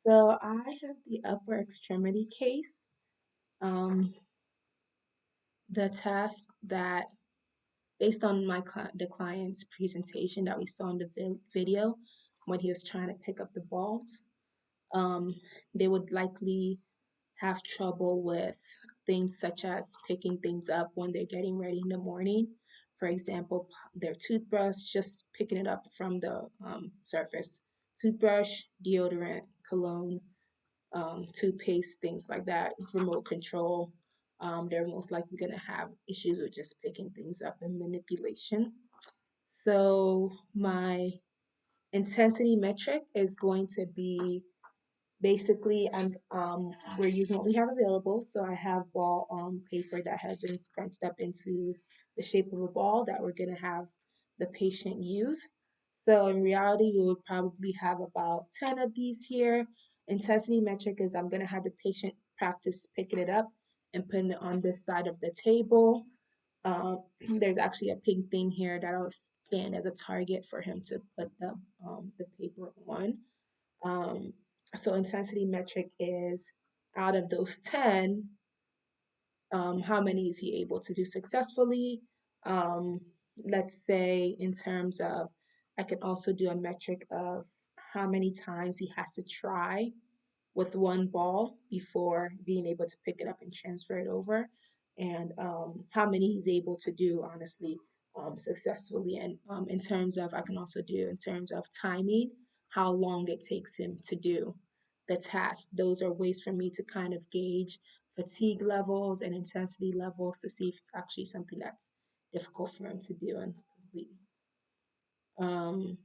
So I have the upper extremity case. Um, the task that, based on the client's presentation that we saw in the video, when he was trying to pick up the balls, um, they would likely have trouble with things such as picking things up when they're getting ready in the morning. For example, their toothbrush, just picking it up from the surface. Toothbrush, deodorant, cologne, toothpaste, things like that, remote control. They're most likely going to have issues with just picking things up and manipulation. So my intensity metric is going to be basically we're using what we have available. So I have ball paper that has been scrunched up into the shape of a ball that we're going to have the patient use. So in reality, we would probably have about 10 of these here. Intensity metric is I'm going to have the patient practice picking it up and putting it on this side of the table. There's actually a pink thing here that'll stand as a target for him to put the paper on. Um, so intensity metric is out of those 10, how many is he able to do successfully? Um, let's say in terms of, I can also do a metric of how many times he has to try with one ball before being able to pick it up and transfer it over, and how many he's able to do honestly successfully. And in terms of, I can also do in terms of timing, how long it takes him to do the task. Those are ways for me to kind of gauge fatigue levels and intensity levels to see if it's actually something that's difficult for him to do and complete. Um,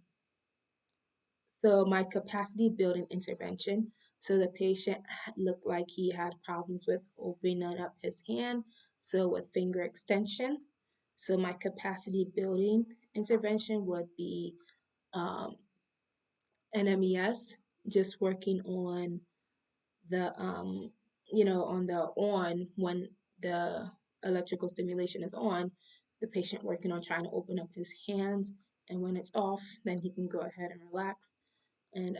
so my capacity building intervention. So the patient looked like he had problems with opening up his hand. So with finger extension. So my capacity building intervention would be um, NMES, just working on the on the on when the electrical stimulation is on, the patient working on trying to open up his hands, and when it's off, then he can go ahead and relax. And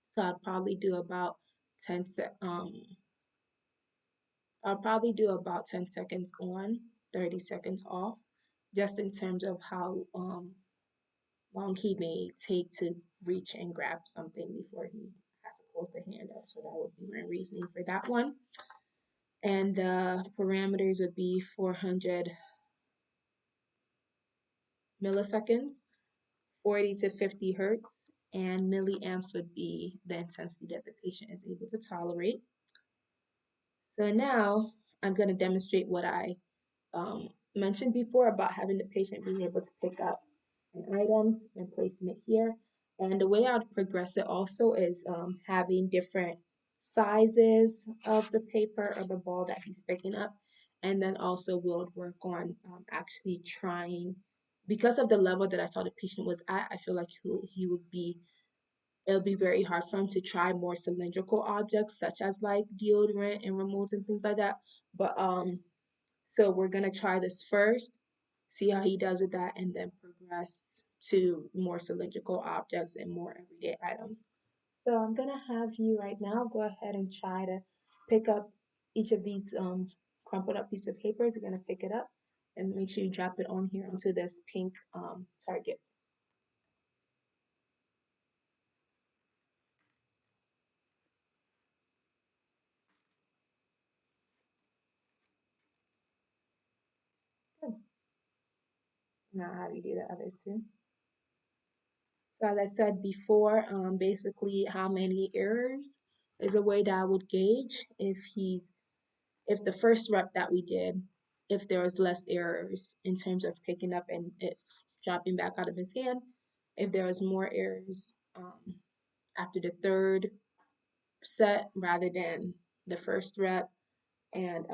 so I'll probably do about 10 seconds on, 30 seconds off, just in terms of how long he may take to reach and grab something before he has to close the hand up. So that would be my reasoning for that one. And the parameters would be 400 milliseconds, 40 to 50 hertz, and milliamps would be the intensity that the patient is able to tolerate. So now I'm going to demonstrate what I mentioned before about having the patient being able to pick up an item and placing it here. And the way I'd progress it also is having different sizes of the paper or the ball that he's picking up. And then also we'll work on actually trying, because of the level that I saw the patient was at, I feel like he would be, it'll be very hard for him to try more cylindrical objects such as like deodorant and remotes and things like that. But so we're gonna try this first, see how he does with that, and then progress to more cylindrical objects and more everyday items. So I'm gonna have you right now go ahead and try to pick up each of these crumpled up piece of papers. You're gonna pick it up and make sure you drop it on here onto this pink target. Good. Now I'll have you do the other two. So as I said before, basically how many errors is a way that I would gauge if the first rep that we did, if there was less errors in terms of picking up and it dropping back out of his hand, if there was more errors after the third set rather than the first rep, and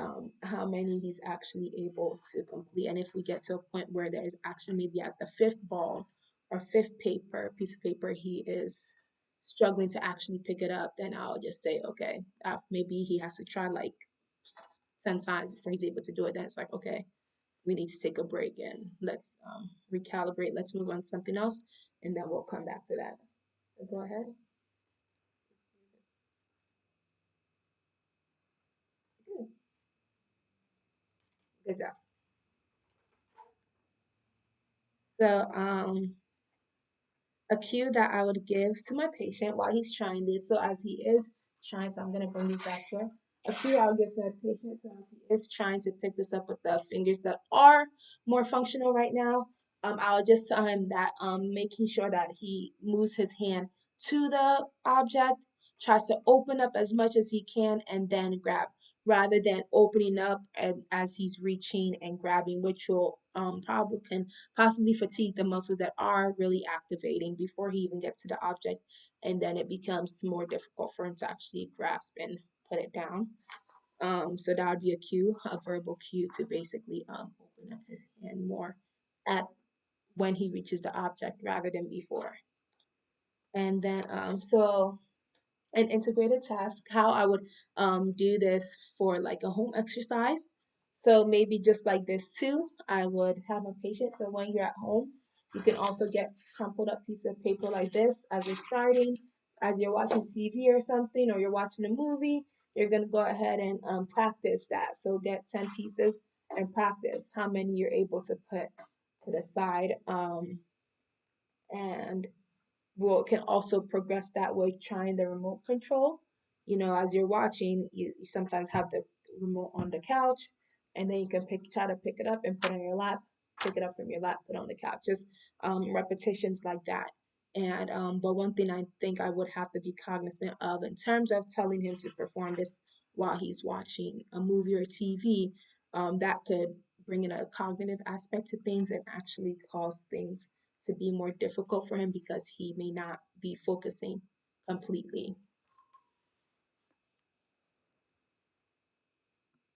how many he's actually able to complete. And if we get to a point where there's actually maybe at the fifth ball or fifth piece of paper, he is struggling to actually pick it up, then I'll just say, okay, maybe he has to try like 10 times before he's able to do it. Then it's like, okay, we need to take a break and let's recalibrate. Let's move on to something else, and then we'll come back to that. So go ahead. Good job. So, a cue that I would give to my patient while he's trying this. So as he is trying, so I'm gonna bring you back here. A cue I'll give to my patient, so as he is trying to pick this up with the fingers that are more functional right now. I'll just tell him that making sure that he moves his hand to the object, tries to open up as much as he can, and then grab, rather than opening up and as he's reaching and grabbing, which will probably can possibly fatigue the muscles that are really activating before he even gets to the object, and then it becomes more difficult for him to actually grasp and put it down. So that would be a cue, a verbal cue to basically open up his hand more at when he reaches the object rather than before. And then so an integrated task, how I would do this for like a home exercise. So maybe just like this too, I would have a patient. So when you're at home, you can also get crumpled up piece of paper like this as you're starting, as you're watching TV or something, or you're watching a movie. You're gonna go ahead and practice that. So get 10 pieces and practice how many you're able to put to the side. And will can also progress that way trying the remote control. You know, as you're watching, you sometimes have the remote on the couch, and then you can try to pick it up and put it on your lap, pick it up from your lap, put it on the couch. Just repetitions like that. And but one thing I think I would have to be cognizant of in terms of telling him to perform this while he's watching a movie or TV, that could bring in a cognitive aspect to things and actually cause things to be more difficult for him because he may not be focusing completely.